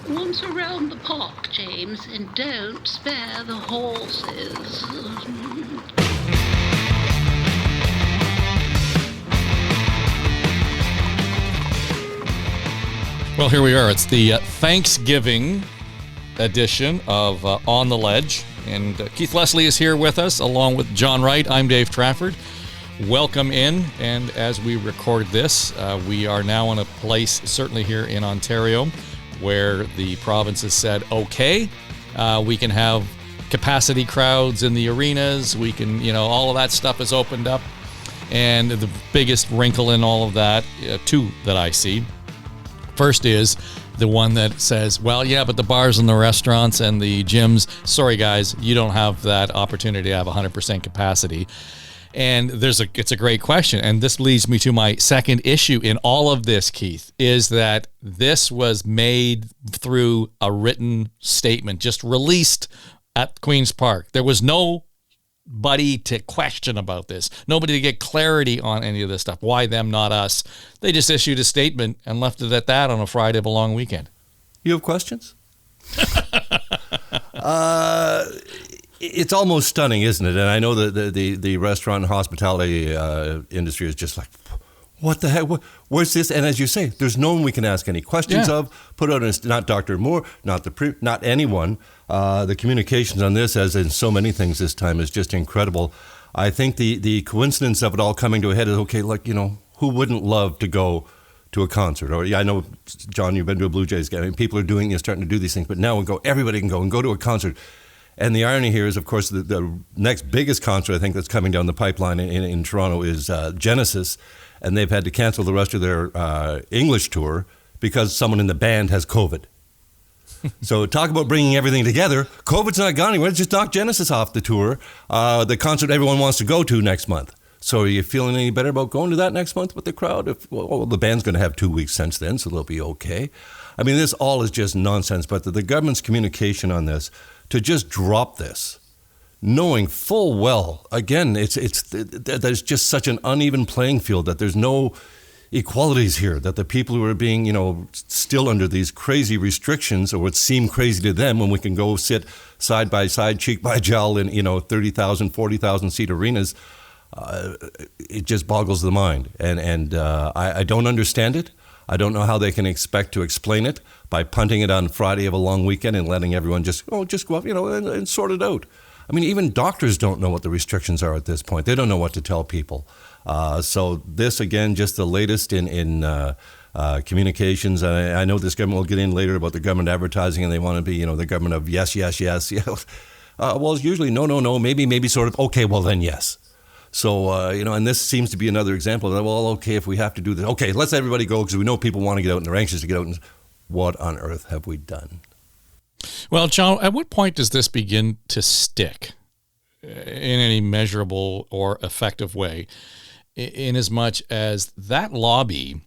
Once around the park, James, and don't spare the horses. Well, here we are. It's the Thanksgiving edition of On the Ledge. And Keith Leslie is here with us, along with John Wright. I'm Dave Trafford. Welcome in. And as we record this, we are now in a place, certainly here in Ontario, where the province has said, okay, we can have capacity crowds in the arenas. We can, all of that stuff is opened up. And the biggest wrinkle in all of that, two that I see. First is the one that says, well, yeah, but the bars and the restaurants and the gyms, sorry guys, you don't have that opportunity to have 100% capacity. And it's a great question. And this leads me to my second issue in all of this, Keith, is that this was made through a written statement, just released at Queen's Park. There was nobody to question about this, nobody to get clarity on any of this stuff. Why them, not us? They just issued a statement and left it at that on a Friday of a long weekend. You have questions? It's almost stunning, isn't it? And I know that the restaurant and hospitality industry is just like, what the heck? Where's this? And as you say, there's no one we can ask any questions of. Put out not Dr. Moore, not anyone. The communications on this, as in so many things this time, is just incredible. I think the coincidence of it all coming to a head is, okay, who wouldn't love to go to a concert? Or I know, John, you've been to a Blue Jays game. People are starting to do these things, but now everybody can go to a concert. And the irony here is, of course, the next biggest concert, I think, that's coming down the pipeline in Toronto is Genesis. And they've had to cancel the rest of their English tour because someone in the band has COVID. So talk about bringing everything together. COVID's not gone anywhere. It's just knocked Genesis off the tour, the concert everyone wants to go to next month. So are you feeling any better about going to that next month with the crowd? The band's going to have 2 weeks since then, so they'll be okay. I mean, this all is just nonsense. But the government's communication on this, to just drop this, knowing full well, again, there's just such an uneven playing field that there's no equalities here, that the people who are being, still under these crazy restrictions, or what seem crazy to them, when we can go sit side by side, cheek by jowl in, 30,000, 40,000 seat arenas, it just boggles the mind. And I don't understand it. I don't know how they can expect to explain it by punting it on Friday of a long weekend and letting everyone just go up, and sort it out. I mean, even doctors don't know what the restrictions are at this point. They don't know what to tell people. So this, again, just the latest in communications. I know this government will get in later about the government advertising, and they want to be, the government of yes, yes, yes. Well, it's usually no, maybe, sort of, okay, well then yes. So, and this seems to be another example of that. Well, okay, if we have to do this, okay, let's everybody go because we know people want to get out and they're anxious to get out. And what on earth have we done? Well, John, at what point does this begin to stick in any measurable or effective way, in as much as that lobby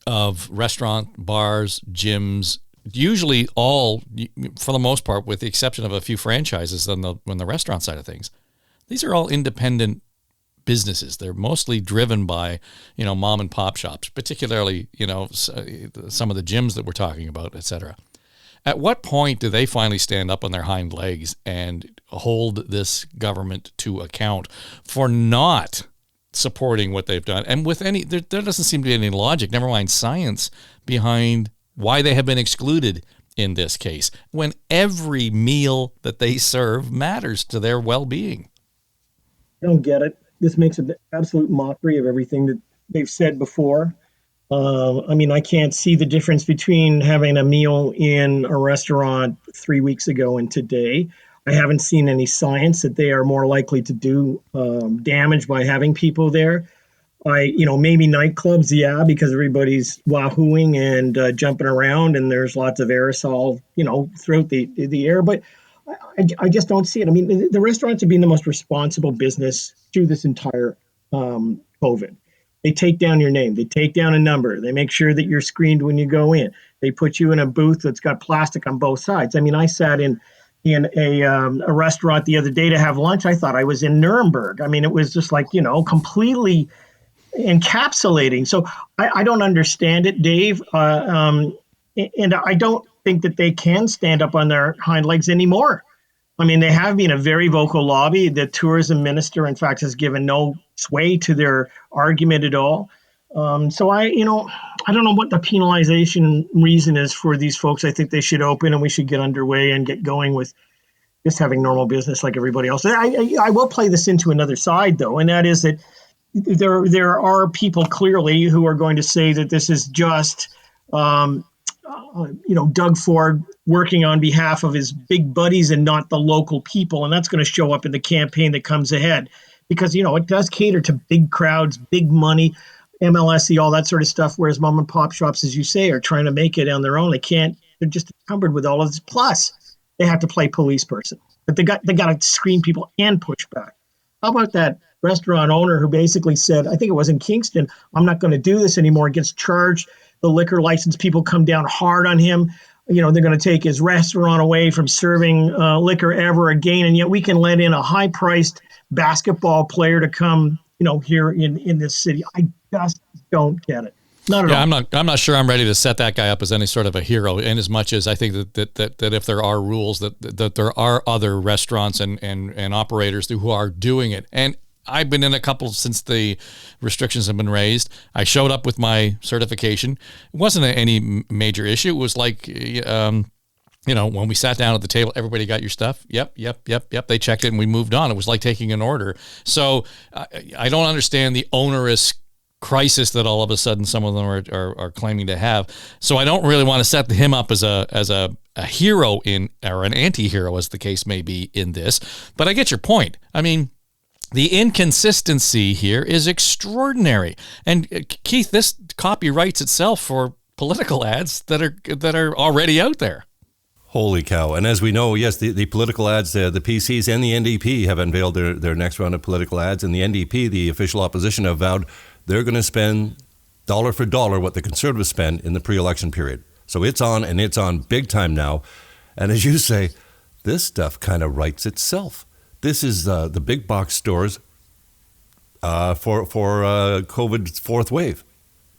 of restaurant, bars, gyms, usually all, for the most part, with the exception of a few franchises on the restaurant side of things, these are all independent businesses. They're mostly driven by, mom and pop shops, particularly, some of the gyms that we're talking about, et cetera. At what point do they finally stand up on their hind legs and hold this government to account for not supporting what they've done? And with there doesn't seem to be any logic, never mind science, behind why they have been excluded in this case, when every meal that they serve matters to their well-being. I don't get it. This makes an absolute mockery of everything that they've said before. I can't see the difference between having a meal in a restaurant 3 weeks ago and today. I haven't seen any science that they are more likely to do damage by having people there. Maybe nightclubs, yeah, because everybody's wahooing and jumping around and there's lots of aerosol, throughout the air. But I just don't see it. I mean, the restaurants have been the most responsible business through this entire COVID. They take down your name. They take down a number. They make sure that you're screened when you go in. They put you in a booth that's got plastic on both sides. I mean, I sat in a restaurant the other day to have lunch. I thought I was in Nuremberg. I mean, it was just like, completely encapsulating. So I don't understand it, Dave. and I don't think that they can stand up on their hind legs anymore. I mean, they have been a very vocal lobby. The tourism minister, in fact, has given no sway to their argument at all. So I don't know what the penalization reason is for these folks. I think they should open and we should get underway and get going with just having normal business like everybody else. I will play this into another side, though, and that is that there are people clearly who are going to say that this is just Doug Ford working on behalf of his big buddies and not the local people. And that's going to show up in the campaign that comes ahead because, it does cater to big crowds, big money, MLSE, all that sort of stuff. Whereas mom and pop shops, as you say, are trying to make it on their own. They're just encumbered with all of this. Plus, they have to play police person, but they got to screen people and push back. How about that restaurant owner who basically said, I think it was in Kingston, I'm not going to do this anymore, gets charged. The liquor license people come down hard on him. They're going to take his restaurant away from serving liquor ever again. And yet we can let in a high-priced basketball player to come, here in this city. I just don't get it. Not at all. I'm not sure I'm ready to set that guy up as any sort of a hero. In as much as I think that if there are rules, that there are other restaurants and operators who are doing it. And I've been in a couple since the restrictions have been raised. I showed up with my certification. It wasn't any major issue. It was like, when we sat down at the table, everybody got your stuff. Yep. They checked it and we moved on. It was like taking an order. So I don't understand the onerous crisis that all of a sudden some of them are claiming to have. So I don't really want to set him up as a hero or an anti-hero, as the case may be in this. But I get your point. I mean, the inconsistency here is extraordinary. And Keith, this copyrights itself for political ads that are already out there. Holy cow. And as we know, yes, the political ads, the PCs and the NDP have unveiled their next round of political ads. And the NDP, the official opposition, have vowed they're going to spend dollar for dollar what the Conservatives spend in the pre-election period. So it's on, and it's on big time now. And as you say, this stuff kind of writes itself. This is the big box stores for COVID's fourth wave.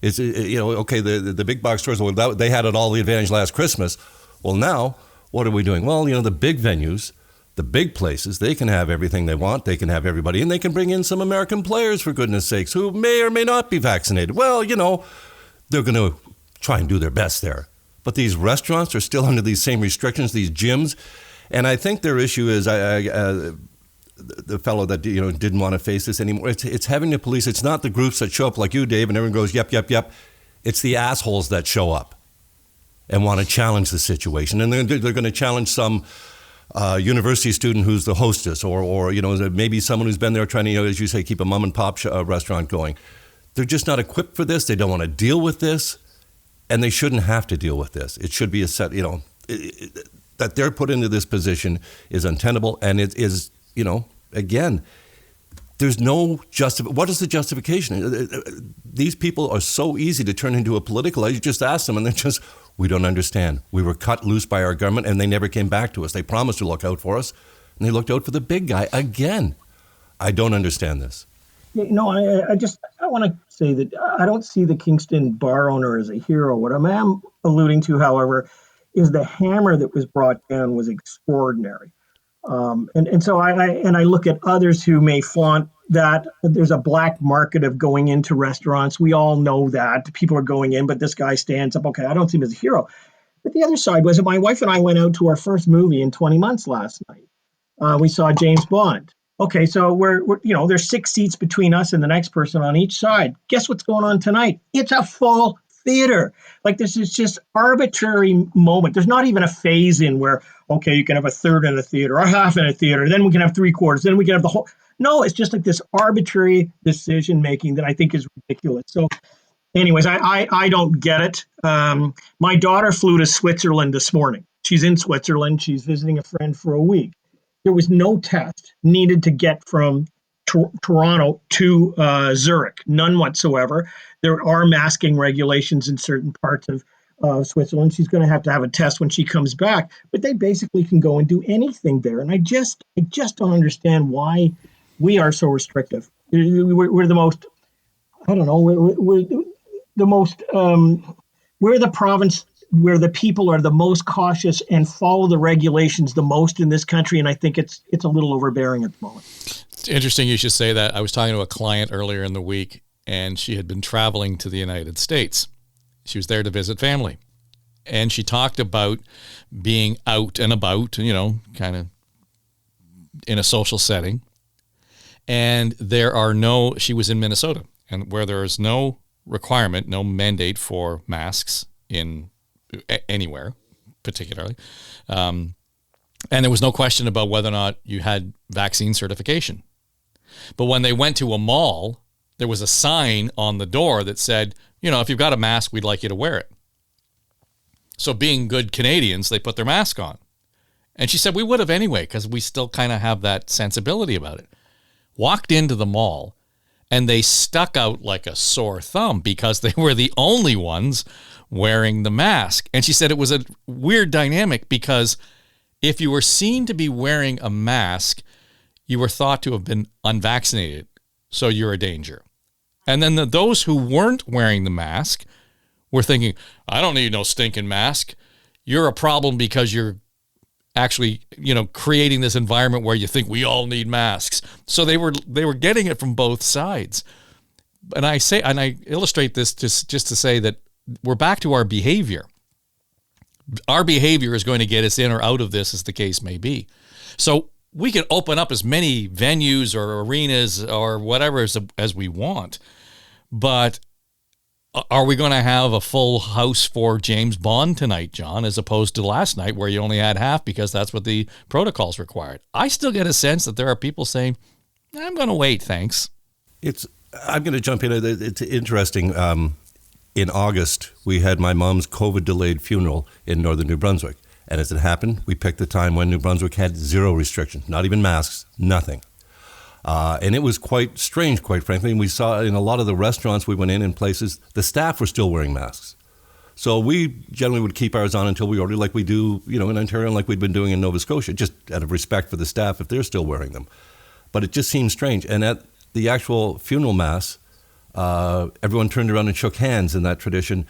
It's the big box stores, well, they had it all the advantage last Christmas. Well, now what are we doing? Well, the big venues, the big places, they can have everything they want. They can have everybody, and they can bring in some American players, for goodness sakes, who may or may not be vaccinated. Well, they're going to try and do their best there. But these restaurants are still under these same restrictions, these gyms. And I think their issue is the fellow that didn't want to face this anymore. It's having the police. It's not the groups that show up like you, Dave, and everyone goes, yep. It's the assholes that show up and want to challenge the situation. And they're going to challenge some university student who's the hostess or maybe someone who's been there trying to, as you say, keep a mom and pop restaurant going. They're just not equipped for this. They don't want to deal with this, and they shouldn't have to deal with this. It should be a set, that they're put into this position is untenable, and it is, again, there's no what is the justification? These people are so easy to turn into a political. You just ask them, and they're just, we don't understand. We were cut loose by our government, and they never came back to us. They promised to look out for us, and they looked out for the big guy again. I don't understand this. I want to say that I don't see the Kingston bar owner as a hero. What I am alluding to, however, is the hammer that was brought down was extraordinary. So I look at others who may flaunt that there's a black market of going into restaurants. We all know that people are going in, but this guy stands up. Okay, I don't see him as a hero. But the other side was that my wife and I went out to our first movie in 20 months last night. We saw James Bond. Okay, so we're there's 6 seats between us and the next person on each side. Guess what's going on tonight? It's a full theater. Like, this is just arbitrary moment. There's not even a phase in where, okay, you can have a third in a theater or half in a theater, then we can have 3/4, then we can have the whole. No, it's just like this arbitrary decision making that I think is ridiculous. So anyways, I don't get it. My daughter flew to Switzerland this morning. She's in Switzerland. She's visiting a friend for a week. There was no test needed to get from Toronto to Zurich, none whatsoever. There are masking regulations in certain parts of Switzerland. She's going to have a test when she comes back, but they basically can go and do anything there. And I just don't understand why we are so restrictive. We're the most, I don't know, we're the most, we're the province where the people are the most cautious and follow the regulations the most in this country. And I think it's a little overbearing at the moment. It's interesting you should say that. I was talking to a client earlier in the week, and she had been traveling to the United States. She was there to visit family. And she talked about being out and about, kind of in a social setting. And she was in Minnesota, and where there is no requirement, no mandate for masks in anywhere, particularly. And there was no question about whether or not you had vaccine certification. But when they went to a mall, there was a sign on the door that said, if you've got a mask, we'd like you to wear it. So being good Canadians, they put their mask on. And she said, we would have anyway, because we still kind of have that sensibility about it. Walked into the mall, and they stuck out like a sore thumb because they were the only ones wearing the mask. And she said it was a weird dynamic because if you were seen to be wearing a mask, you were thought to have been unvaccinated, so you're a danger. And then those who weren't wearing the mask were thinking, I don't need no stinking mask. You're a problem because you're actually, creating this environment where you think we all need masks. So they were getting it from both sides. And I illustrate this just to say that we're back to our behavior. Our behavior is going to get us in or out of this, as the case may be. So we can open up as many venues or arenas or whatever as we want. But are we going to have a full house for James Bond tonight, John, as opposed to last night where you only had half because that's what the protocols required? I still get a sense that there are people saying, I'm going to wait, thanks. I'm going to jump in. It's interesting. In August, we had my mom's COVID-delayed funeral in northern New Brunswick. And as it happened, we picked the time when New Brunswick had zero restrictions, not even masks, nothing. And it was quite strange, quite frankly. And we saw in a lot of the restaurants we went in places, the staff were still wearing masks. So we generally would keep ours on until we ordered, like we do, in Ontario, and like we'd been doing in Nova Scotia, just out of respect for the staff if they're still wearing them. But it just seemed strange. And at the actual funeral mass, everyone turned around and shook hands in that tradition.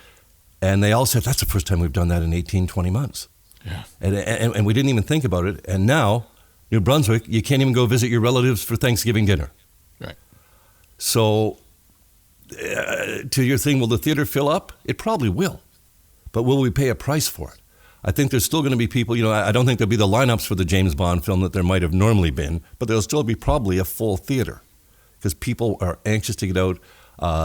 And they all said, that's the first time we've done that in 18, 20 months. Yeah. And we didn't even think about it. And now, New Brunswick, you can't even go visit your relatives for Thanksgiving dinner. Right. So, to your thing, will the theater fill up? It probably will. But will we pay a price for it? I think there's still going to be people, I don't think there'll be the lineups for the James Bond film that there might have normally been, but there'll still be probably a full theater because people are anxious to get out.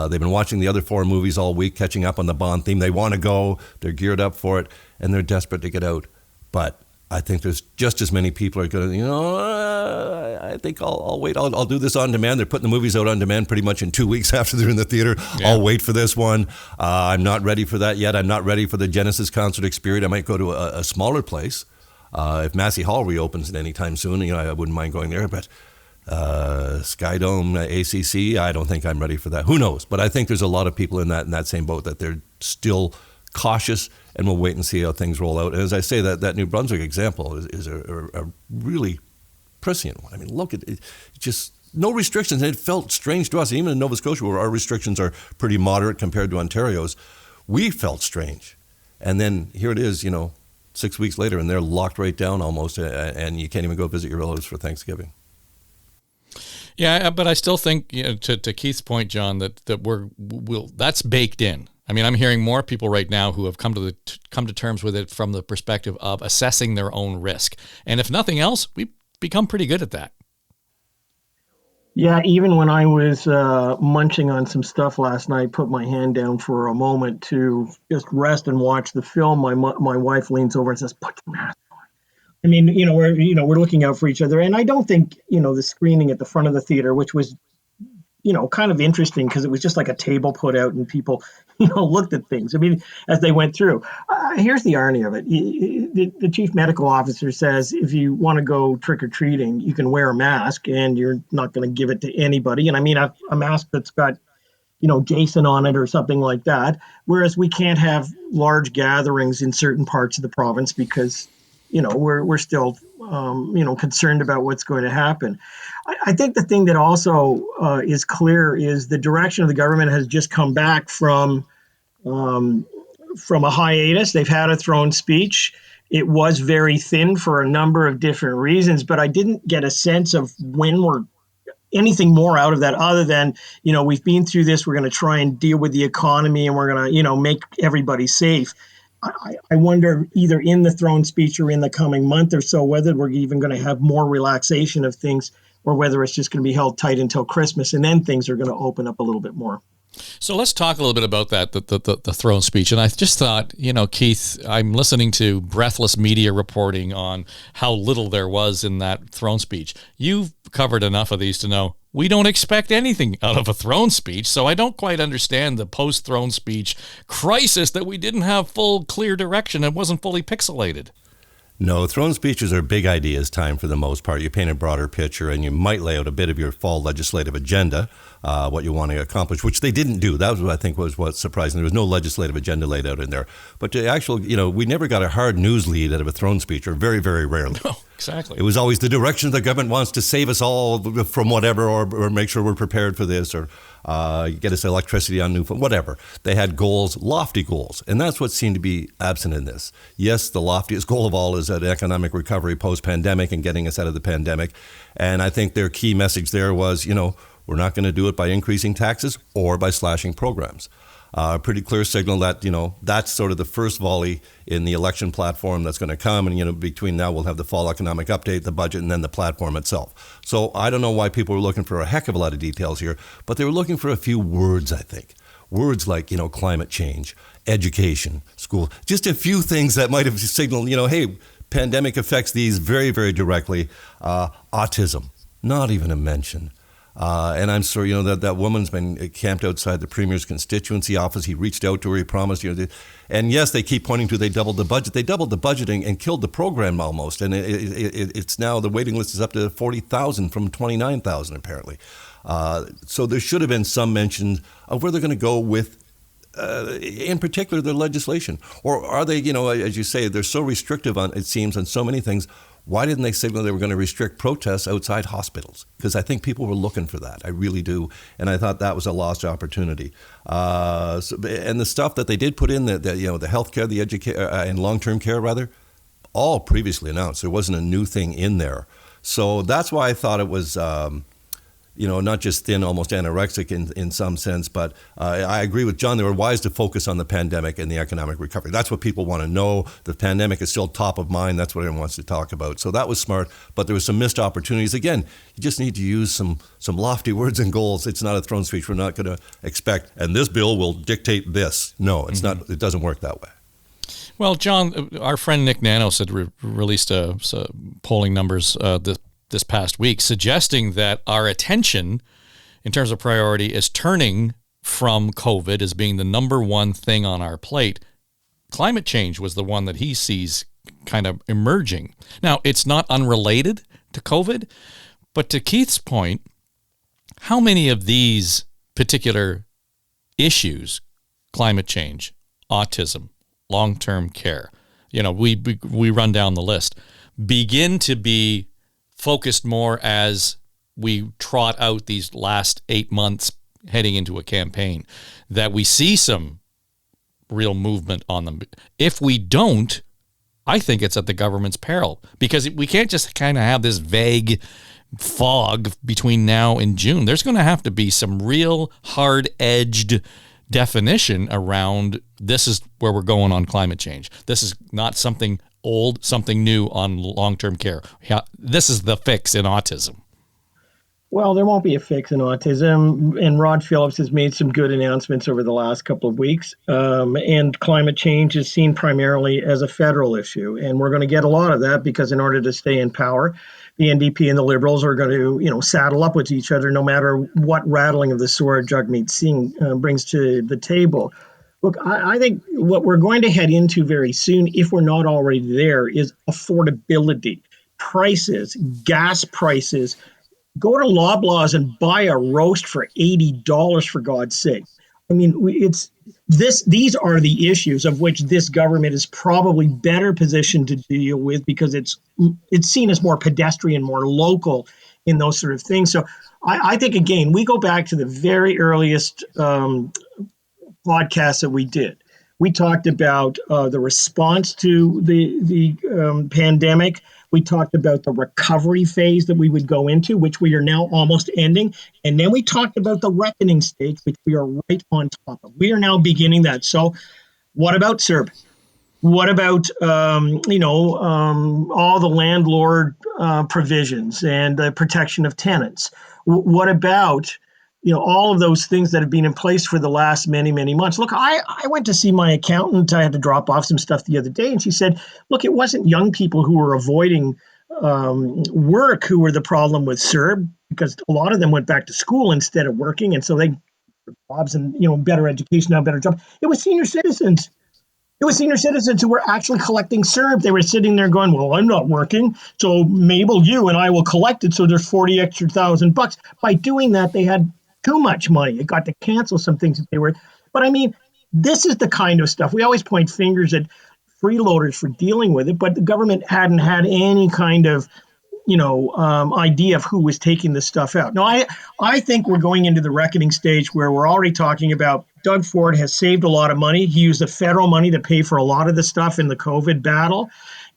They've been watching the other 4 movies all week, catching up on the Bond theme. They want to go. They're geared up for it, and they're desperate to get out. But I think there's just as many people are going to, I think I'll wait. I'll do this on demand. They're putting the movies out on demand pretty much in 2 weeks after they're in the theater. Yeah. I'll wait for this one. I'm not ready for that yet. I'm not ready for the Genesis concert experience. I might go to a smaller place. If Massey Hall reopens at any time soon, I wouldn't mind going there. But Skydome, ACC, I don't think I'm ready for that. Who knows? But I think there's a lot of people in that same boat that they're still cautious, and we'll wait and see how things roll out. And as I say, that New Brunswick example is a really prescient one. I mean, look at it, just no restrictions. And it felt strange to us, even in Nova Scotia, where our restrictions are pretty moderate compared to Ontario's. We felt strange. And then here it is, 6 weeks later, and they're locked right down almost, and you can't even go visit your relatives for Thanksgiving. Yeah, but I still think, to Keith's point, John, that that's baked in. I mean, I'm hearing more people right now who have come to terms with it from the perspective of assessing their own risk. And if nothing else, we've become pretty good at that. Yeah, even when I was munching on some stuff last night, put my hand down for a moment to just rest and watch the film, my wife leans over and says, "Put your mask on." I mean, we're looking out for each other. And I don't think, the screening at the front of the theater, which was, kind of interesting because it was just like a table put out and people, looked at things. I mean, as they went through. Here's the irony of it. The chief medical officer says if you want to go trick-or-treating, you can wear a mask and you're not going to give it to anybody. And I mean, a mask that's got, Jason on it or something like that. Whereas we can't have large gatherings in certain parts of the province because, we're still, concerned about what's going to happen. I think the thing that also is clear is the direction of the government has just come back from, from a hiatus. They've had a throne speech. It was very thin for a number of different reasons, but I didn't get a sense of when we're anything more out of that other than, we've been through this. We're going to try and deal with the economy and we're going to, make everybody safe. I wonder either in the throne speech or in the coming month or so, whether we're even going to have more relaxation of things or whether it's just going to be held tight until Christmas and then things are going to open up a little bit more. So let's talk a little bit about that, the throne speech. And I just thought, Keith, I'm listening to breathless media reporting on how little there was in that throne speech. You've covered enough of these to know we don't expect anything out of a throne speech. So I don't quite understand the post-throne speech crisis that we didn't have full, clear direction. It wasn't fully pixelated. No, throne speeches are big ideas time for the most part. You paint a broader picture and you might lay out a bit of your fall legislative agenda, what you want to accomplish, which they didn't do. That was what I think was what's surprising. There was no legislative agenda laid out in there. But the actual, we never got a hard news lead out of a throne speech, or very, very rarely. No, exactly. It was always the direction the government wants to save us all from whatever, or make sure we're prepared for this, or get us electricity on new phone, whatever. They had goals, lofty goals, and that's what seemed to be absent in this. Yes, the loftiest goal of all is an economic recovery post-pandemic and getting us out of the pandemic. And I think their key message there was, we're not going to do it by increasing taxes or by slashing programs. Pretty clear signal that, that's sort of the first volley in the election platform that's going to come. And, between now we'll have the fall economic update, the budget, and then the platform itself. So I don't know why people were looking for a heck of a lot of details here, but they were looking for a few words, I think. Words like, climate change, education, school, just a few things that might have signaled, hey, pandemic affects these very, very directly. Autism, not even a mention. And I'm sorry, that woman's been camped outside the Premier's constituency office. He reached out to her, he promised, and yes, they keep pointing to they doubled the budget. They doubled the budget and killed the program almost. And it's now, the waiting list is up to 40,000 from 29,000 apparently. So there should have been some mention of where they're going to go with, in particular, their legislation. Or are they, as you say, they're so restrictive on, it seems, on so many things. Why didn't they signal they were going to restrict protests outside hospitals? Because I think people were looking for that. I really do. And I thought that was a lost opportunity. And the stuff that they did put in, the health care, the and long-term care, rather, all previously announced. There wasn't a new thing in there. So that's why I thought it was, not just thin, almost anorexic in some sense, but I agree with John. They were wise to focus on the pandemic and the economic recovery. That's what people want to know. The pandemic is still top of mind. That's what everyone wants to talk about. So that was smart, but there were some missed opportunities. Again, you just need to use some lofty words and goals. It's not a throne speech. We're not going to expect, and this bill will dictate this. No, it's not. It doesn't work that way. Well, John, our friend Nick Nanos had released polling numbers this past week, suggesting that our attention in terms of priority is turning from COVID as being the number one thing on our plate. Climate change was the one that he sees kind of emerging. Now, it's not unrelated to COVID, but to Keith's point, how many of these particular issues, climate change, autism, long-term care, we run down the list, begin to be focused more as we trot out these last 8 months heading into a campaign, that we see some real movement on them. If we don't, I think it's at the government's peril, because we can't just kind of have this vague fog between now and June. There's going to have to be some real hard-edged definition around this is where we're going on climate change. This is not something old, something new on long-term care. This is the fix in autism. Well, there won't be a fix in autism, and Rod Phillips has made some good announcements over the last couple of weeks, and climate change is seen primarily as a federal issue, and we're going to get a lot of that because in order to stay in power, the NDP and the Liberals are going to, saddle up with each other no matter what rattling of the sword Jagmeet Singh brings to the table. Look, I think what we're going to head into very soon, if we're not already there, is affordability. Prices, gas prices. Go to Loblaws and buy a roast for $80, for God's sake. I mean, these are the issues of which this government is probably better positioned to deal with because it's seen as more pedestrian, more local in those sort of things. So I think, again, we go back to the very earliest podcast that we did. We talked about the response to the pandemic. We talked about the recovery phase that we would go into, which we are now almost ending. And then we talked about the reckoning stage, which we are right on top of. We are now beginning that. So what about CERB? What about all the landlord provisions and the protection of tenants? What about all of those things that have been in place for the last many, many months? Look, I went to see my accountant. I had to drop off some stuff the other day, and she said, "Look, it wasn't young people who were avoiding work who were the problem with CERB, because a lot of them went back to school instead of working, and so they jobs and better education, now better job. It was senior citizens." It was senior citizens who were actually collecting CERB. They were sitting there going, "Well, I'm not working, so Mabel, you and I will collect it. So there's 40 extra thousand bucks." By doing that, they had too much money. It got to cancel some things that they were. But I mean, this is the kind of stuff. We always point fingers at freeloaders for dealing with it, but the government hadn't had any kind of idea of who was taking this stuff out. No, I think we're going into the reckoning stage where we're already talking about Doug Ford has saved a lot of money. He used the federal money to pay for a lot of the stuff in the COVID battle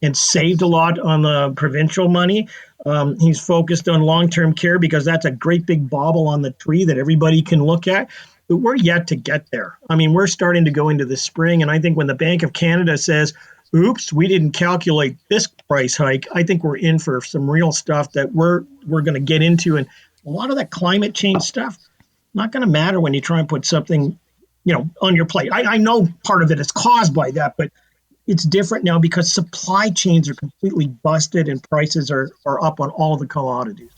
and saved a lot on the provincial money. He's focused on long-term care because that's a great big bauble on the tree that everybody can look at. But we're yet to get there. I mean, we're starting to go into the spring. And I think when the Bank of Canada says, "Oops, we didn't calculate this price hike," I think we're in for some real stuff that we're going to get into. And a lot of that climate change stuff, not going to matter when you try and put something, on your plate. I know part of it is caused by that, but it's different now because supply chains are completely busted and prices are up on all of the commodities.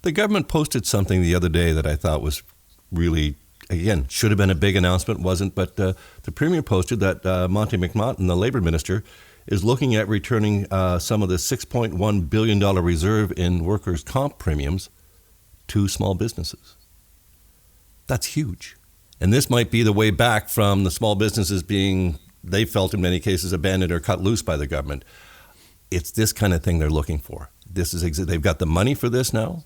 The government posted something the other day that I thought was really, again, should have been a big announcement, wasn't, but the Premier posted that Monty McNaughton, the Labour Minister, is looking at returning some of the $6.1 billion reserve in workers' comp premiums to small businesses. That's huge. And this might be the way back from the small businesses being, they felt in many cases, abandoned or cut loose by the government. It's this kind of thing they're looking for. They've got the money for this now.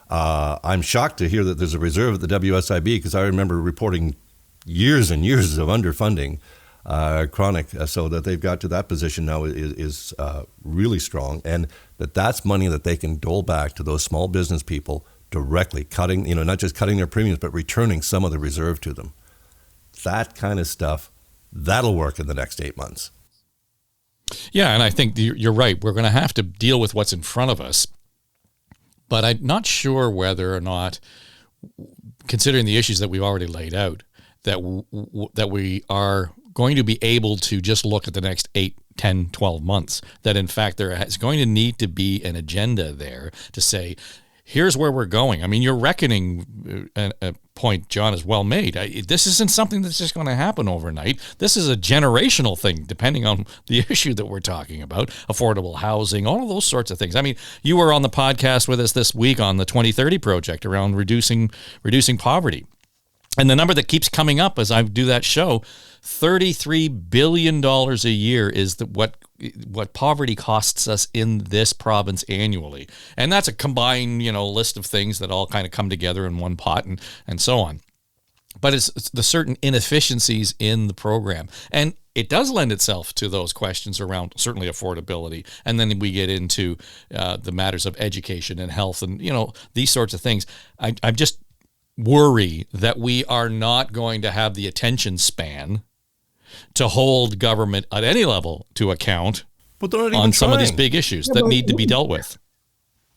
I'm shocked to hear that there's a reserve at the WSIB, because I remember reporting years and years of underfunding, chronic, so that they've got to that position now is really strong, and that's money that they can dole back to those small business people directly, cutting, not just cutting their premiums, but returning some of the reserve to them. That kind of stuff, that'll work in the next 8 months. Yeah, and I think you're right. We're going to have to deal with what's in front of us. But I'm not sure whether or not, considering the issues that we've already laid out, that we are going to be able to just look at the next 8, 10, 12 months. That, in fact, there is going to need to be an agenda there to say, here's where we're going. I mean, your reckoning point, John, is well made. This isn't something that's just going to happen overnight. This is a generational thing, depending on the issue that we're talking about, affordable housing, all of those sorts of things. I mean, you were on the podcast with us this week on the 2030 project around reducing poverty. And the number that keeps coming up as I do that show, $33 billion a year is what poverty costs us in this province annually. And that's a combined, list of things that all kind of come together in one pot and so on. But it's the certain inefficiencies in the program. And it does lend itself to those questions around certainly affordability. And then we get into the matters of education and health and, these sorts of things. I'm just worry that we are not going to have the attention span to hold government at any level to account on some of these big issues that need to be dealt with.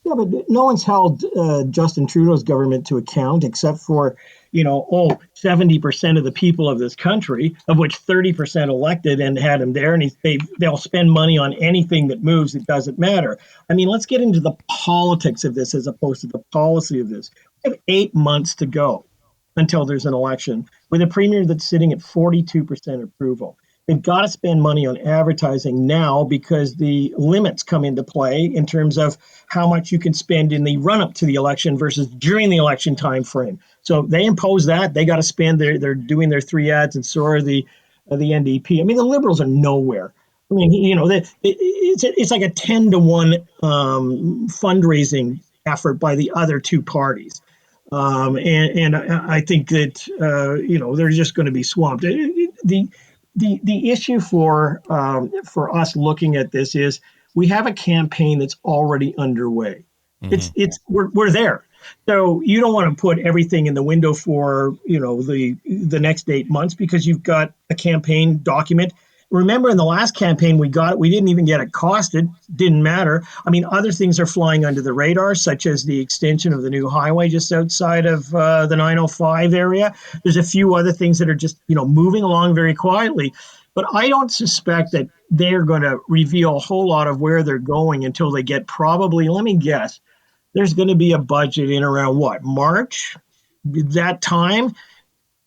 Yeah, but no one's held Justin Trudeau's government to account except for, 70% of the people of this country, of which 30% elected and had him there, and they'll spend money on anything that moves. It doesn't matter. I mean, let's get into the politics of this as opposed to the policy of this. We have 8 months to go until there's an election with a premier that's sitting at 42% approval. They've got to spend money on advertising now because the limits come into play in terms of how much you can spend in the run-up to the election versus during the election time frame. So they impose that. They got to spend. They're doing their 3 ads, and so are the NDP. I mean, the Liberals are nowhere. I mean, it's like a 10-to-1 fundraising effort by the other two parties. And I think that, they're just going to be swamped. the issue for us looking at this is we have a campaign that's already underway. We're there. So you don't want to put everything in the window for, the next 8 months because you've got a campaign document. Remember, in the last campaign we didn't even get it costed. Didn't matter. I mean, other things are flying under the radar, such as the extension of the new highway just outside of the 905 area. There's a few other things that are just, moving along very quietly. But I don't suspect that they're going to reveal a whole lot of where they're going until they get probably, let me guess, there's going to be a budget in around March? That time?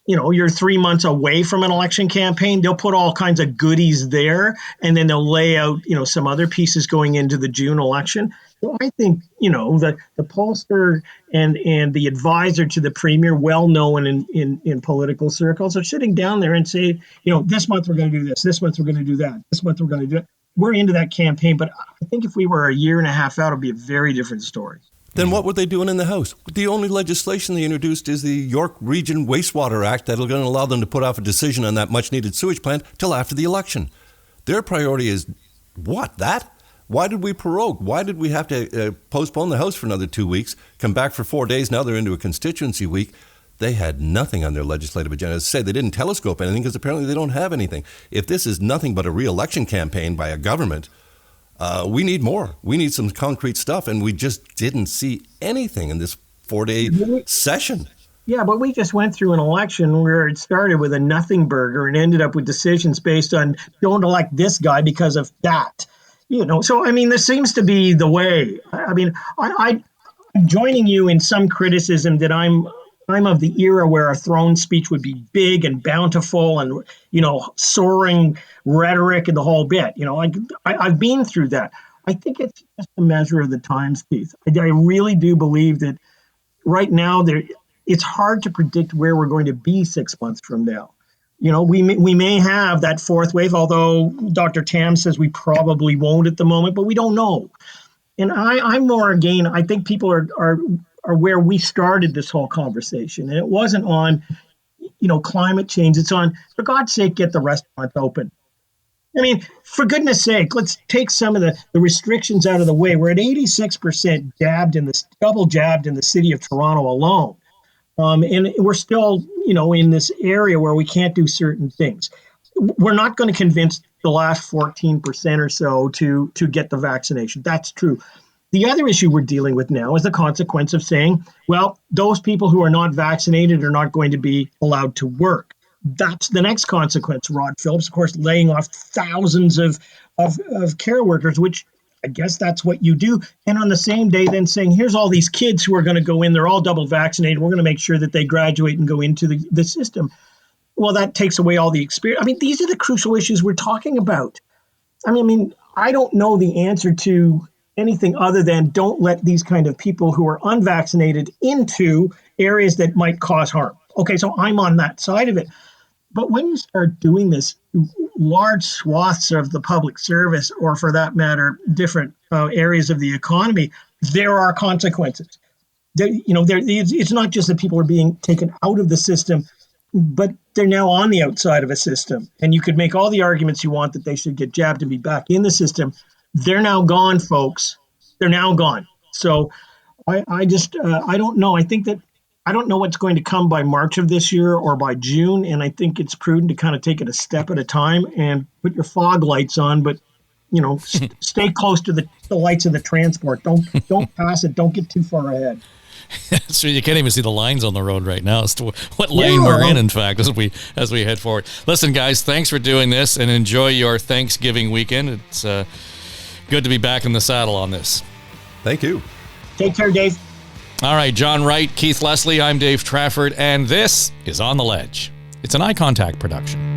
You're 3 months away from an election campaign. They'll put all kinds of goodies there, and then they'll lay out, some other pieces going into the June election. So I think, the pollster and the advisor to the premier, well known in political circles, are sitting down there and say, this month we're going to do this month we're going to do that, this month we're going to do it. We're into that campaign, but I think if we were a year and a half out, it'd be a very different story. Then what were they doing in the House? The only legislation they introduced is the York Region Wastewater Act that'll going to allow them to put off a decision on that much-needed sewage plant till after the election. Their priority is what? That? Why did we prorogue? Why did we have to postpone the House for another 2 weeks, come back for 4 days, now they're into a constituency week? They had nothing on their legislative agenda. As I say, they didn't telescope anything because apparently they don't have anything. If this is nothing but a re-election campaign by a government, we need more. We need some concrete stuff, and we just didn't see anything in this 4-day session. Yeah, but we just went through an election where it started with a nothing burger and ended up with decisions based on don't elect this guy because of that. So, this seems to be the way. I'm joining you in some criticism that I'm of the era where a throne speech would be big and bountiful and, soaring rhetoric and the whole bit. I've been through that. I think it's just a measure of the times, Keith. I really do believe that right now it's hard to predict where we're going to be 6 months from now. We may have that fourth wave, although Dr. Tam says we probably won't at the moment, but we don't know. And I'm more, again, I think people are where we started this whole conversation. And it wasn't on, climate change. It's on, for God's sake, get the restaurants open. For goodness sake, let's take some of the restrictions out of the way. We're at 86% double jabbed in the city of Toronto alone. And we're still, in this area where we can't do certain things. We're not going to convince the last 14% or so to get the vaccination. That's true. The other issue we're dealing with now is the consequence of saying, well, those people who are not vaccinated are not going to be allowed to work. That's the next consequence. Rod Phillips, of course, laying off thousands of care workers, which I guess that's what you do. And on the same day, then saying, here's all these kids who are going to go in. They're all double vaccinated. We're going to make sure that they graduate and go into the system. Well, that takes away all the experience. These are the crucial issues we're talking about. I don't know the answer to anything other than don't let these kind of people who are unvaccinated into areas that might cause harm. Okay, so I'm on that side of it. But when you start doing this, large swaths of the public service, or for that matter, different areas of the economy, there are consequences. It's not just that people are being taken out of the system, but they're now on the outside of a system. And you could make all the arguments you want that they should get jabbed and be back in the system. They're now gone, folks. They're now gone. So I don't know. I don't know what's going to come by March of this year or by June. And I think it's prudent to kind of take it a step at a time and put your fog lights on, but stay close to the lights of the transport. Don't pass it. Don't get too far ahead. So you can't even see the lines on the road right now as to what lane we're in fact, as we head forward. Listen, guys, thanks for doing this and enjoy your Thanksgiving weekend. It's good to be back in the saddle on this. Thank you. Take care, Dave. All right, John Wright, Keith Leslie, I'm Dave Trafford, and this is On the Ledge. It's an Eye Contact production.